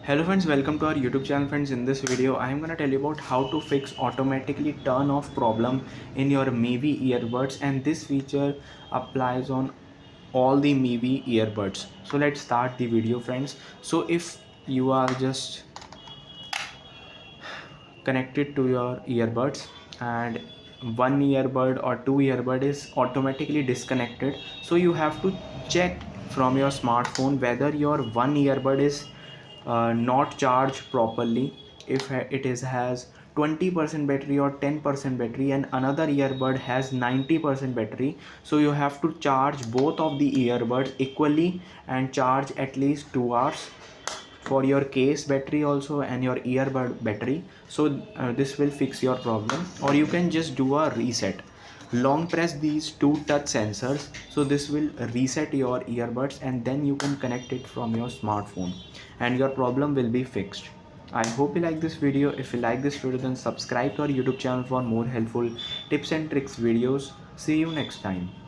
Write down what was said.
Hello friends, welcome to our YouTube channel. Friends, in this video I am going to tell you about how to fix automatically turn off problem in your Mivi earbuds, and this feature applies on all the Mivi earbuds. So let's start the video friends. So if you are just connected to your earbuds and one earbud or two earbud is automatically disconnected, so you have to check from your smartphone whether your one earbud is not charged properly. If it is has 20% battery or 10% battery and another earbud has 90% battery, so you have to charge both of the earbuds equally and charge at least 2 hours for your case battery also and your earbud battery. So this will fix your problem, or you can just do a reset. Long press these two touch sensors, so this will reset your earbuds and then you can connect it from your smartphone and your problem will be fixed. I hope you like this video. If you like this video, then subscribe to our YouTube channel for more helpful tips and tricks videos. See you next time.